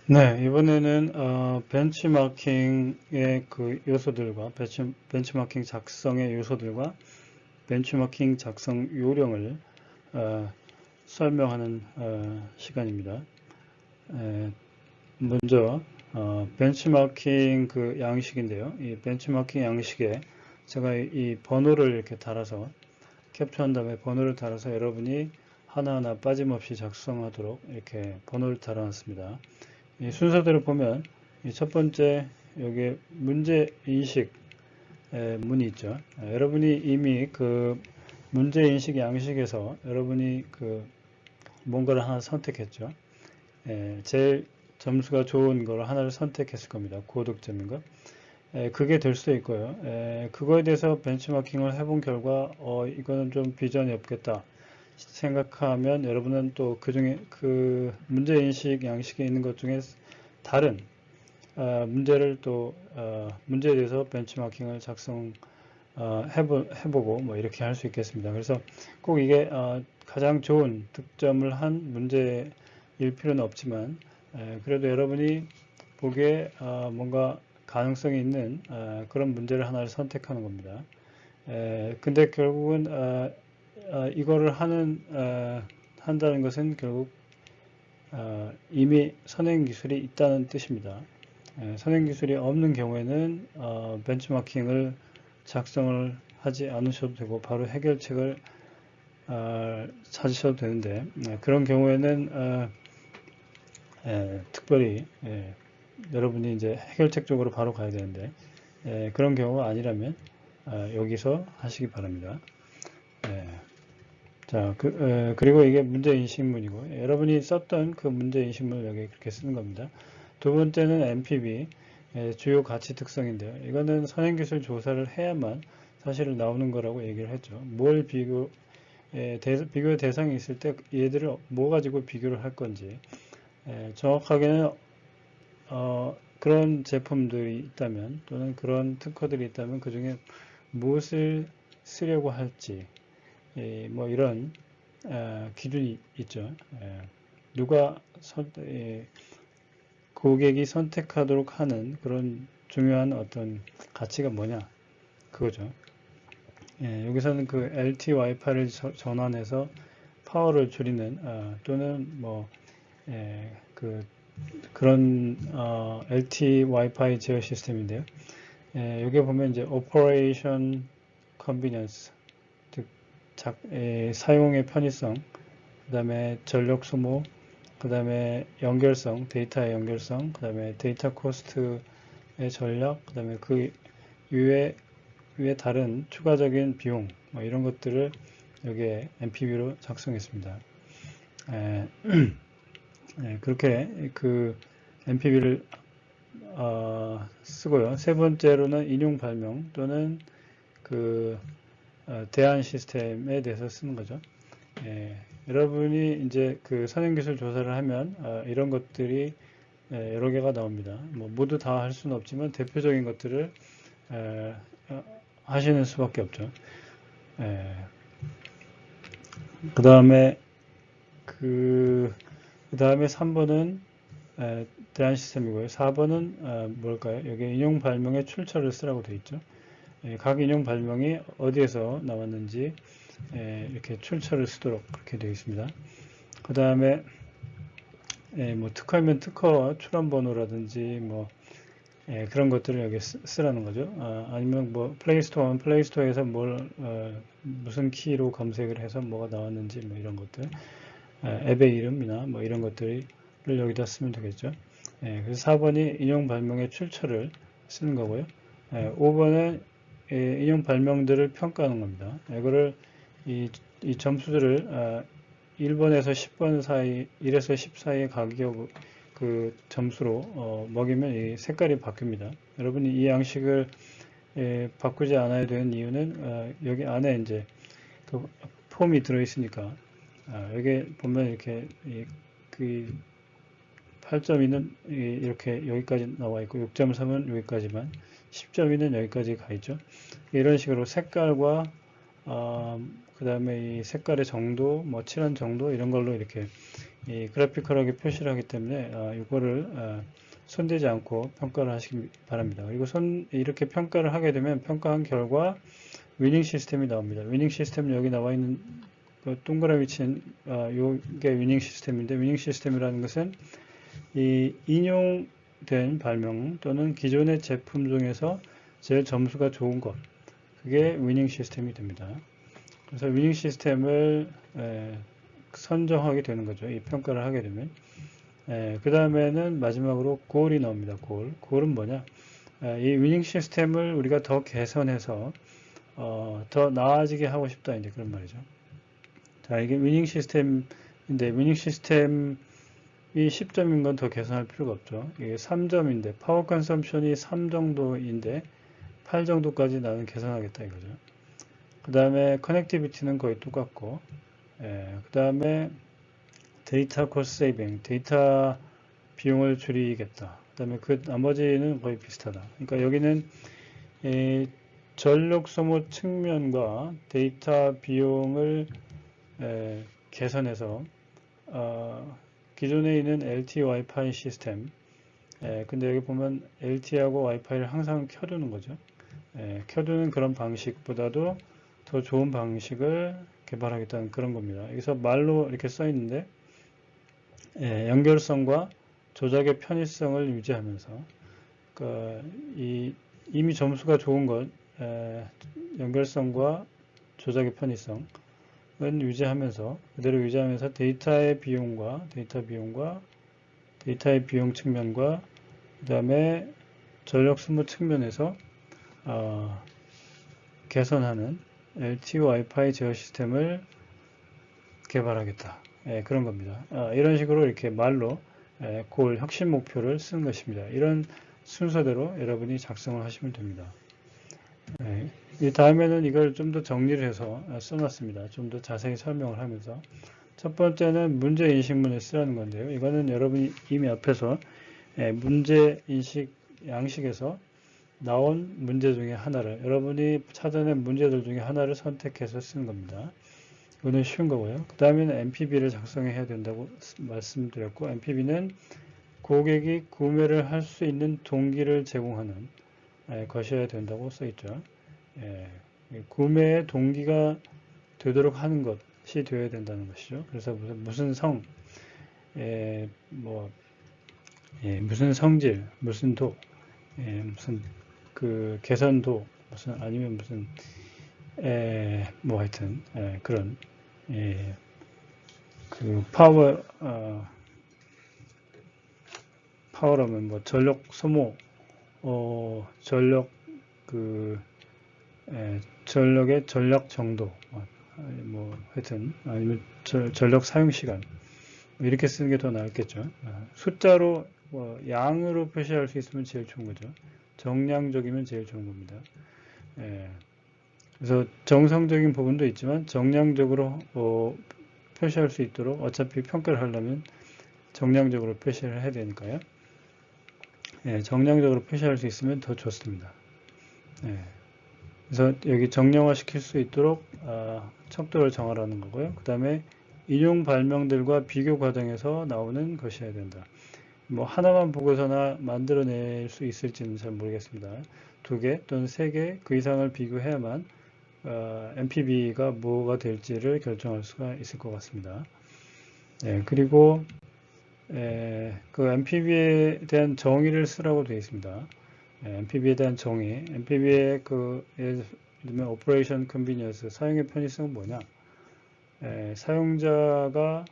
네, 이번에는 벤치마킹의 그 요소들과 벤치마킹 작성의 요소들과 벤치마킹 작성 요령을 어, 설명하는 시간입니다. 에, 먼저 벤치마킹 그 양식인데요. 이 벤치마킹 양식에 제가 이 번호를 이렇게 달아서 캡처한 다음에 번호를 달아서 여러분이 하나하나 빠짐없이 작성하도록 이렇게 번호를 달아놨습니다. 이 순서대로 보면 첫 번째 여기 문제 인식 문이 있죠. 여러분이 이미 그 문제 인식 양식에서 여러분이 그 뭔가를 하나 선택했죠. 제일 점수가 좋은 걸 하나를 선택했을 겁니다. 고득점인 거. 그게 될 수도 있고요. 그거에 대해서 벤치마킹을 해본 결과 이거는 좀 비전이 없겠다 생각하면 여러분은 또 그중에 그 문제인식 양식에 있는 것 중에 다른 문제를 또 문제에 대해서 벤치마킹을 해보고 뭐 이렇게 할 수 있겠습니다. 그래서 꼭 이게 가장 좋은 득점을 한 문제일 필요는 없지만 그래도 여러분이 보기에 뭔가 가능성이 있는 그런 문제를 하나를 선택하는 겁니다. 근데 결국은 이거를 한다는 것은 결국 이미 선행 기술이 있다는 뜻입니다. 선행 기술이 없는 경우에는 벤치마킹을 작성을 하지 않으셔도 되고 바로 해결책을 찾으셔도 되는데 그런 경우에는 특별히 여러분이 이제 해결책 쪽으로 바로 가야 되는데 그런 경우가 아니라면 여기서 하시기 바랍니다. 자, 그리고 이게 문제인식문이고, 여러분이 썼던 그 문제인식문을 여기 그렇게 쓰는 겁니다. 두 번째는 MPB, 주요 가치 특성인데요. 이거는 선행기술 조사를 해야만 사실 나오는 거라고 얘기를 했죠. 비교의 대상이 있을 때 얘들을 뭐 가지고 비교를 할 건지, 정확하게는, 그런 제품들이 있다면, 또는 그런 특허들이 있다면 그 중에 무엇을 쓰려고 할지, 뭐 이런 기준이 있죠. 누가 고객이 선택하도록 하는 그런 중요한 어떤 가치가 뭐냐 그거죠. 여기서는 그 LT 와이파이를 전환해서 파워를 줄이는 또는 뭐 그런 LT 와이파이 제어 시스템인데요. 여기 보면 이제 Operation Convenience 즉 사용의 편의성, 그 다음에 전력 소모, 그 다음에 연결성, 데이터의 연결성, 그 다음에 데이터 코스트의 전략, 그 다음에 그 위에 다른 추가적인 비용, 뭐 이런 것들을 여기에 MPB로 작성했습니다. 그렇게 그 MPB를 쓰고요. 세 번째로는 인용 발명 또는 그 대안 시스템에 대해서 쓰는 거죠. 여러분이 이제 그 선행기술 조사를 하면 이런 것들이 여러 개가 나옵니다. 뭐 모두 다 할 수는 없지만 대표적인 것들을 하시는 수밖에 없죠. 그 다음에 그 다음에 3번은 대안 시스템이고요. 4번은 뭘까요? 여기 인용 발명의 출처를 쓰라고 되어 있죠. 각 인용 발명이 어디에서 나왔는지 이렇게 출처를 쓰도록 그렇게 되어 있습니다. 그 다음에 뭐 특허면 특허 출원 번호라든지 뭐 그런 것들을 여기 쓰라는 거죠. 아니면 뭐 플레이스토어에서 무슨 키로 검색을 해서 뭐가 나왔는지 뭐 이런 것들, 앱의 이름이나 뭐 이런 것들을 여기다 쓰면 되겠죠. 그래서 4번이 인용 발명의 출처를 쓰는 거고요. 5번은 인용 발명들을 평가하는 겁니다. 이거를 이 점수들을 1번에서 10번 사이, 1에서 10 사이의 가격 그 점수로 먹이면 이 색깔이 바뀝니다. 여러분이 이 양식을 바꾸지 않아야 되는 이유는 여기 안에 이제 그 폼이 들어있으니까 여기 보면 이렇게 그 8.2는 이렇게 여기까지 나와 있고 6.3은 여기까지만 10.2는 여기까지 가 있죠. 이런 식으로 색깔과 그 다음에 이 색깔의 정도, 뭐 칠한 정도 이런 걸로 이렇게 이 그래피컬하게 표시를 하기 때문에 이거를 손대지 않고 평가를 하시기 바랍니다. 그리고 이렇게 평가를 하게 되면 평가한 결과 위닝 시스템이 나옵니다. 위닝 시스템 여기 나와 있는 그 동그라미 친 요게 위닝 시스템인데, 위닝 시스템이라는 것은 이 인용된 발명 또는 기존의 제품 중에서 제일 점수가 좋은 것, 그게 위닝 시스템이 됩니다. 그래서 위닝 시스템을 선정하게 되는 거죠. 이 평가를 하게 되면. 그 다음에는 마지막으로 골이 나옵니다. 골은 뭐냐? 이 위닝 시스템을 우리가 더 개선해서 더 나아지게 하고 싶다, 이제 그런 말이죠. 자, 이게 위닝 시스템인데, 위닝 시스템이 10점인 건 더 개선할 필요가 없죠. 이게 3점인데, 파워 컨섬션이 3 정도인데, 8 정도까지 나는 개선하겠다 이거죠. 그 다음에 커넥티비티는 거의 똑같고, 그 다음에 데이터 코스트 세이빙, 데이터 비용을 줄이겠다. 그 다음에 그 나머지는 거의 비슷하다. 그러니까 여기는 전력 소모 측면과 데이터 비용을 개선해서 기존에 있는 LTE 와이파이 시스템, 근데 여기 보면 LTE하고 와이파이를 항상 켜두는 거죠. 켜두는 그런 방식보다도 더 좋은 방식을 개발하겠다는 그런 겁니다. 여기서 말로 이렇게 써 있는데 연결성과 조작의 편의성을 유지하면서 이미 점수가 좋은 것 연결성과 조작의 편의성은 유지하면서 그대로 유지하면서 데이터의 비용과 데이터의 비용 측면과 그 다음에 전력 소모 측면에서 개선하는 LTE 와이파이 제어 시스템을 개발하겠다. 그런 겁니다. 이런 식으로 이렇게 말로 골, 혁신 목표를 쓰는 것입니다. 이런 순서대로 여러분이 작성을 하시면 됩니다. 이 다음에는 이걸 좀 더 정리를 해서 써놨습니다. 좀 더 자세히 설명을 하면서. 첫 번째는 문제인식문을 쓰라는 건데요. 이거는 여러분이 이미 앞에서 문제인식 양식에서 나온 문제 중에 하나를, 여러분이 찾아낸 문제들 중에 하나를 선택해서 쓰는 겁니다. 이거는 쉬운 거고요. 그 다음에는 NPV를 작성해야 된다고 말씀드렸고, NPV는 고객이 구매를 할 수 있는 동기를 제공하는 것이어야 된다고 써있죠. 구매의 동기가 되도록 하는 것이 되어야 된다는 것이죠. 그래서 무슨 무슨 성질, 무슨 도, 무슨 그 개선도, 무슨 아니면 무슨 하여튼 그런 그 파워라면 뭐 전력 소모, 전력의 전력 정도, 하여튼 아니면 전력 사용 시간 이렇게 쓰는 게 더 나았겠죠. 숫자로 양으로 표시할 수 있으면 제일 좋은 거죠. 정량적이면 제일 좋은 겁니다. 그래서 정성적인 부분도 있지만 정량적으로 표시할 수 있도록 어차피 평가를 하려면 정량적으로 표시를 해야 되니까요. 정량적으로 표시할 수 있으면 더 좋습니다. 그래서 여기 정량화 시킬 수 있도록 척도를 정하라는 거고요. 그 다음에 인용 발명들과 비교 과정에서 나오는 것이어야 된다. 뭐 하나만 보고서나 만들어낼 수 있을지는 잘 모르겠습니다. 2개 또는 3개 그 이상을 비교해야만 NPV가 뭐가 될지를 결정할 수가 있을 것 같습니다. 그리고 그 NPV에 대한 정의를 쓰라고 되어 있습니다. NPV에 대한 정의, NPV의 예를 들면 Operation Convenience, 사용의 편의성은 뭐냐? 사용자가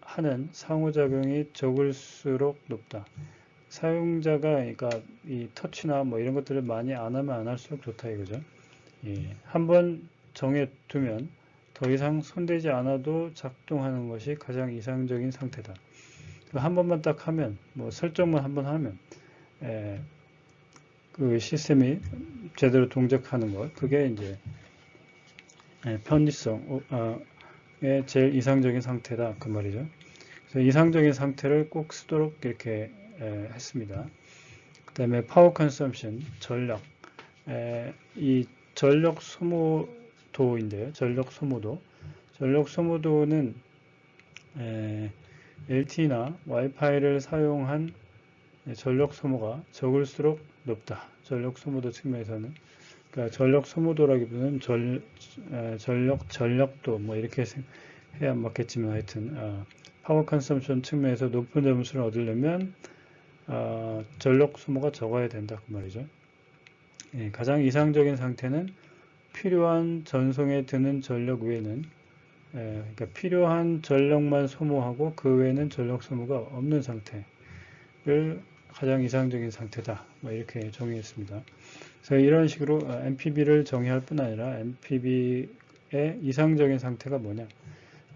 하는 상호작용이 적을수록 높다. 사용자가 그러니까 이 터치나 뭐 이런 것들을 많이 안 하면 안 할수록 좋다 이거죠. 한번 정해 두면 더 이상 손대지 않아도 작동하는 것이 가장 이상적인 상태다. 한 번만 딱 하면, 뭐 설정만 한번 하면 그 시스템이 제대로 동작하는 것, 그게 이제 편의성의 제일 이상적인 상태다 그 말이죠. 그래서 이상적인 상태를 꼭 쓰도록 이렇게 했습니다. 그 다음에 파워 컨섬션, 전력, 이 전력 소모도인데요. 전력 소모도는 LTE나 와이파이를 사용한 전력 소모가 적을수록 높다. 전력 소모도 측면에서는, 그러니까 전력 소모도라기보다는 전력도 뭐 이렇게 해야 맞겠지만, 하여튼 파워 컨섬션 측면에서 높은 점수를 얻으려면 전력 소모가 적어야 된다 그 말이죠. 예, 가장 이상적인 상태는 필요한 전송에 드는 전력 외에는, 그러니까 필요한 전력만 소모하고 그 외에는 전력 소모가 없는 상태를 가장 이상적인 상태다. 뭐 이렇게 정의했습니다. 그래서 이런 식으로 MPB를 정의할 뿐 아니라 MPB의 이상적인 상태가 뭐냐.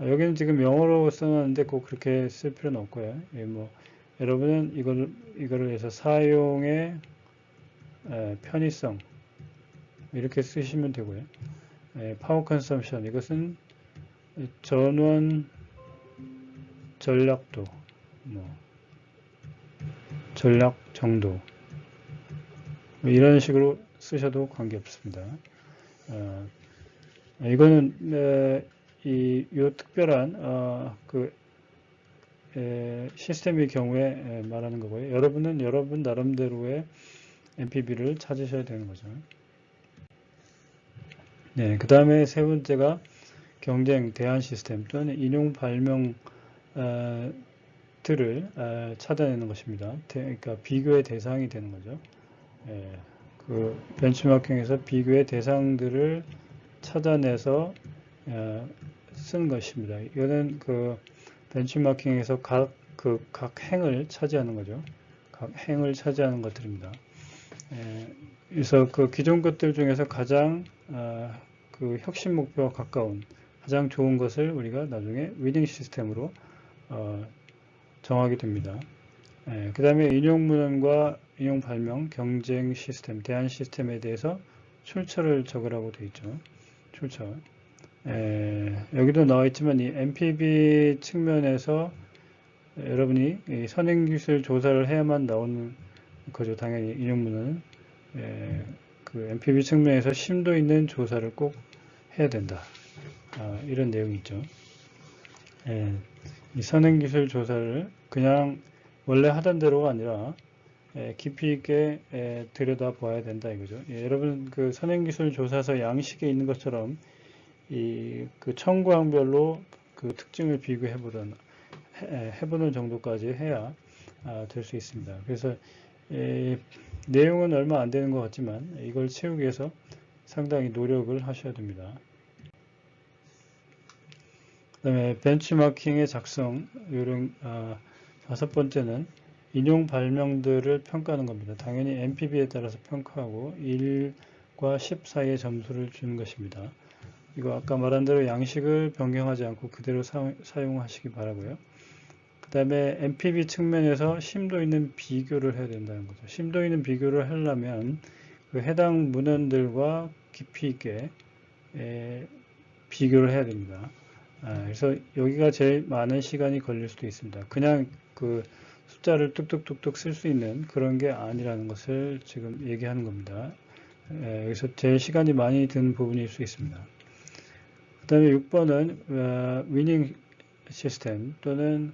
여기는 지금 영어로 써놨는데 꼭 그렇게 쓸 필요는 없고요. 예, 뭐 여러분은 이거를 해서 사용의 편의성 이렇게 쓰시면 되고요. 파워 컨섬션 이것은 전원 전략도, 뭐 전략 정도 뭐 이런 식으로 쓰셔도 관계없습니다. 이거는 요 특별한 그 시스템의 경우에 말하는 거고요. 여러분은 여러분 나름대로의 MPB를 찾으셔야 되는 거죠. 네, 그 다음에 세 번째가 경쟁 대안 시스템 또는 인용 발명 들을 찾아내는 것입니다. 그러니까 비교의 대상이 되는 거죠. 그 벤치마킹에서 비교의 대상들을 찾아내서 쓴 것입니다. 이거는 그 벤치마킹에서 각 행을 차지하는 거죠. 각 행을 차지하는 것들입니다. 그래서 그 기존 것들 중에서 가장 그 혁신 목표와 가까운 가장 좋은 것을 우리가 나중에 위닝 시스템으로 정하게 됩니다. 그 다음에 인용 문헌과 인용 발명, 경쟁 시스템, 대안 시스템에 대해서 출처를 적으라고 되어 있죠. 출처. 여기도 나와 있지만 이 MPB 측면에서 여러분이 이 선행기술 조사를 해야만 나오는 거죠. 당연히 인용 문헌은 그 MPB 측면에서 심도 있는 조사를 꼭 해야 된다. 이런 내용이 있죠. 이 선행기술 조사를 그냥 원래 하던 대로가 아니라 깊이 있게 들여다 봐야 된다 이거죠. 여러분 그 선행기술 조사서 양식에 있는 것처럼 그 청구항별로 그 특징을 비교해 해보는 정도까지 해야 될 수 있습니다. 그래서 내용은 얼마 안 되는 것 같지만 이걸 채우기 위해서 상당히 노력을 하셔야 됩니다. 그 다음에 벤치마킹의 작성 요령 다섯 번째는 인용 발명들을 평가하는 겁니다. 당연히 MPB에 따라서 평가하고 1과 10 사이의 점수를 주는 것입니다. 이거 아까 말한 대로 양식을 변경하지 않고 그대로 사용하시기 바라고요. 그 다음에 MPB 측면에서 심도 있는 비교를 해야 된다는 거죠. 심도 있는 비교를 하려면 그 해당 문헌들과 깊이 있게 비교를 해야 됩니다. 그래서 여기가 제일 많은 시간이 걸릴 수도 있습니다. 그냥 그 숫자를 뚝뚝뚝뚝 쓸 수 있는 그런 게 아니라는 것을 지금 얘기하는 겁니다. 여기서 제일 시간이 많이 드는 부분일 수 있습니다. 그 다음에 6번은 위닝 시스템 또는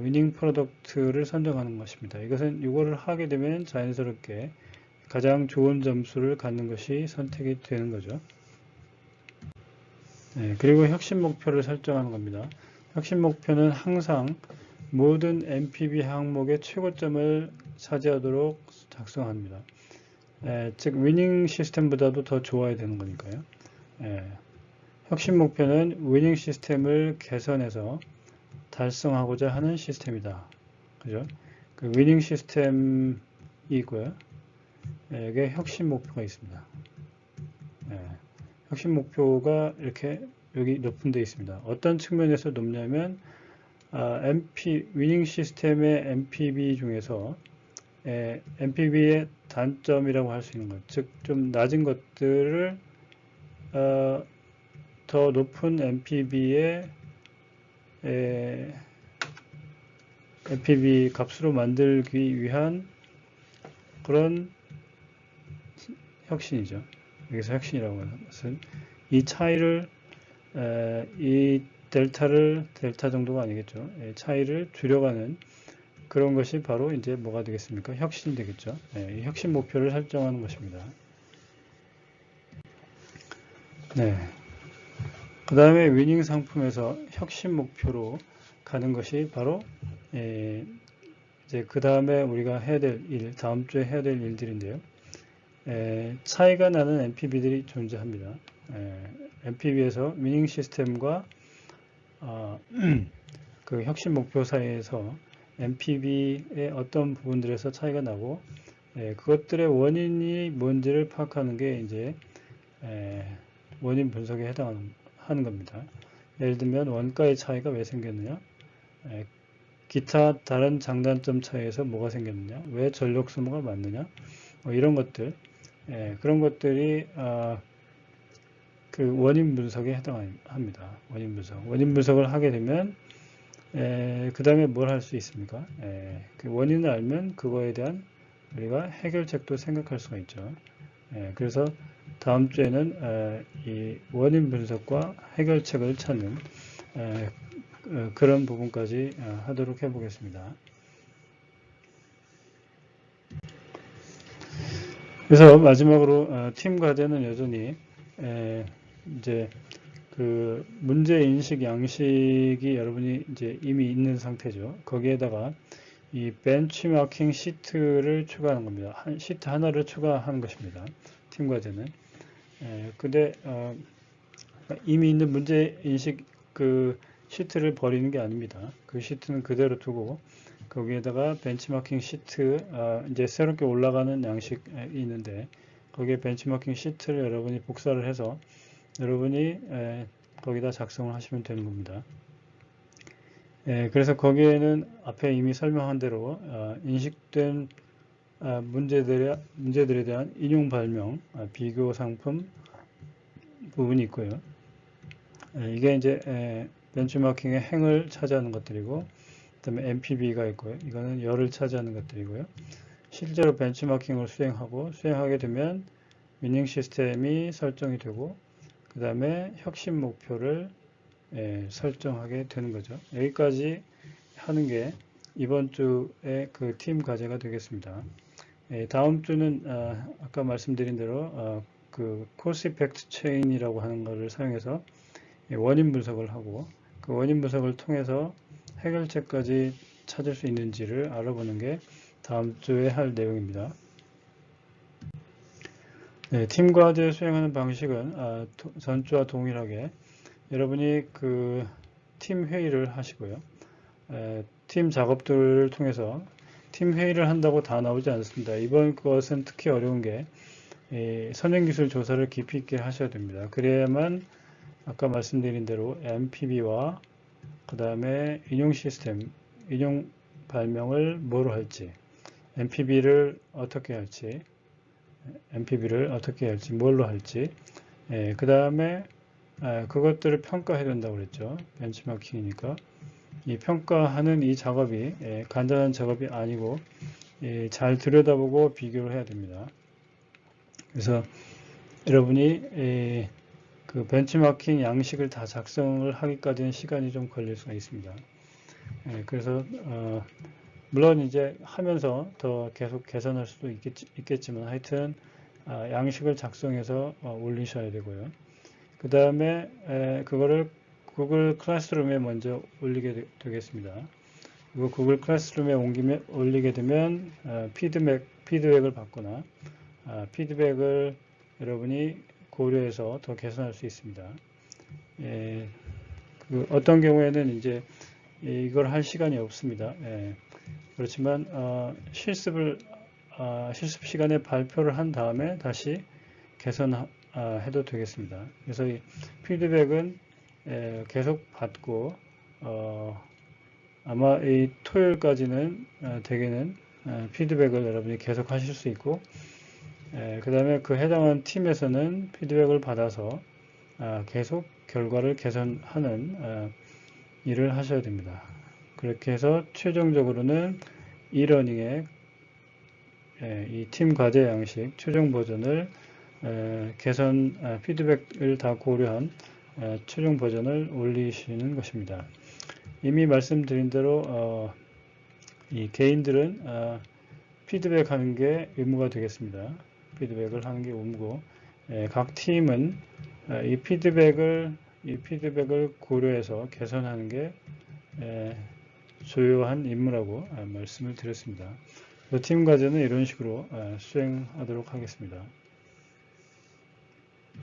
위닝 프로덕트를 선정하는 것입니다. 이거를 하게 되면 자연스럽게 가장 좋은 점수를 갖는 것이 선택이 되는 거죠. 그리고 혁신 목표를 설정하는 겁니다. 혁신 목표는 항상 모든 MPB 항목의 최고점을 차지하도록 작성합니다. 즉 위닝 시스템보다도 더 좋아야 되는 거니까요. 혁신 목표는 위닝 시스템을 개선해서 달성하고자 하는 시스템이다. 그죠? 그 위닝 시스템이 있고요. 여기에 혁신 목표가 있습니다. 혁신 목표가 이렇게 여기 높은 데 있습니다. 어떤 측면에서 높냐면 위닝 시스템의 MPB 중에서 MPB의 단점이라고 할 수 있는 것, 즉 좀 낮은 것들을 더 높은 MPB의 MPB 값으로 만들기 위한 그런 혁신이죠. 여기서 혁신이라고 하는 것은 이 차이를 이 델타 정도가 아니겠죠. 차이를 줄여가는 그런 것이 바로 이제 뭐가 되겠습니까? 혁신이 되겠죠. 이 혁신 목표를 설정하는 것입니다. 네. 그 다음에 위닝 상품에서 혁신 목표로 가는 것이 바로 이제 그 다음에 우리가 해야 될 일, 다음 주에 해야 될 일들인데요. 차이가 나는 MPB들이 존재합니다. MPB에서 위닝 시스템과 그 혁신 목표 사이에서 MPB의 어떤 부분들에서 차이가 나고 그것들의 원인이 뭔지를 파악하는 게 이제 원인 분석에 해당하는 겁니다. 예를 들면 원가의 차이가 왜 생겼느냐, 기타 다른 장단점 차이에서 뭐가 생겼느냐, 왜 전력 소모가 많느냐, 뭐 이런 것들, 그런 것들이 그 원인 분석에 해당합니다. 원인 분석을 하게 되면 그 다음에 뭘 할 수 있습니까? 그 원인을 알면 그거에 대한 우리가 해결책도 생각할 수가 있죠. 그래서 다음 주에는 이 원인 분석과 해결책을 찾는 그런 부분까지 하도록 해보겠습니다. 그래서 마지막으로 팀 과제는 여전히 이제 그 문제 인식 양식이 여러분이 이제 이미 있는 상태죠. 거기에다가 이 벤치마킹 시트를 추가하는 겁니다. 시트 하나를 추가하는 것입니다. 팀 과제는. 근데 이미 있는 문제 인식 그 시트를 버리는 게 아닙니다. 그 시트는 그대로 두고 거기에다가 벤치마킹 시트 이제 새롭게 올라가는 양식이 있는데 거기에 벤치마킹 시트를 여러분이 복사를 해서 여러분이 거기다 작성을 하시면 되는 겁니다. 그래서 거기에는 앞에 이미 설명한 대로 인식된 문제들에 대한 인용 발명, 비교 상품 부분이 있고요. 이게 이제 벤치마킹의 행을 차지하는 것들이고, 그다음에 MPB가 있고요. 이거는 열을 차지하는 것들이고요. 실제로 벤치마킹을 수행하게 되면 위닝 시스템이 설정이 되고, 그 다음에 혁신 목표를 설정하게 되는 거죠. 여기까지 하는 게 이번 주의 그 팀 과제가 되겠습니다. 다음 주는 아까 말씀드린 대로 그 코스 이펙트 체인이라고 하는 것을 사용해서 원인 분석을 하고 그 원인 분석을 통해서 해결책까지 찾을 수 있는지를 알아보는 게 다음 주에 할 내용입니다. 팀 과제 수행하는 방식은 전주와 동일하게 여러분이 그 팀 회의를 하시고요. 팀 작업들을 통해서 팀 회의를 한다고 다 나오지 않습니다. 이번 것은 특히 어려운 게 선행기술 조사를 깊이 있게 하셔야 됩니다. 그래야만 아까 말씀드린 대로 MPB와 그 다음에 인용 시스템, 인용 발명을 뭐로 할지, MPB를 어떻게 할지, 뭘로 할지, 그 다음에 그것들을 평가해야 된다고 그랬죠. 벤치마킹이니까. 이 평가하는 이 작업이 간단한 작업이 아니고 잘 들여다보고 비교를 해야 됩니다. 그래서 여러분이 그 벤치마킹 양식을 다 작성을 하기까지는 시간이 좀 걸릴 수가 있습니다. 그래서 물론 이제 하면서 더 계속 개선할 수도 있겠지만 하여튼 양식을 작성해서 올리셔야 되고요. 그 다음에 그거를 구글 클래스룸에 먼저 올리게 되겠습니다. 그리고 구글 클래스룸에 올리게 되면 피드백을 받거나 피드백을 여러분이 고려해서 더 개선할 수 있습니다. 그 어떤 경우에는 이제 이걸 할 시간이 없습니다. 그렇지만 실습 시간에 발표를 한 다음에 다시 개선해도 되겠습니다. 그래서 이 피드백은 계속 받고 아마 이 토요일까지는 대개는 피드백을 여러분이 계속 하실 수 있고 그 다음에 그 해당한 팀에서는 피드백을 받아서 계속 결과를 개선하는 일을 하셔야 됩니다. 그렇게 해서 최종적으로는 이러닝의 이 팀 과제 양식 최종 버전을 개선 피드백을 다 고려한 최종 버전을 올리시는 것입니다. 이미 말씀드린 대로 이 개인들은 피드백하는 게 의무가 되겠습니다. 피드백을 하는 게 의무고, 각 팀은 이 피드백을 고려해서 개선하는 게 주요한 임무라고 말씀을 드렸습니다. 팀 과제는 이런 식으로 수행하도록 하겠습니다.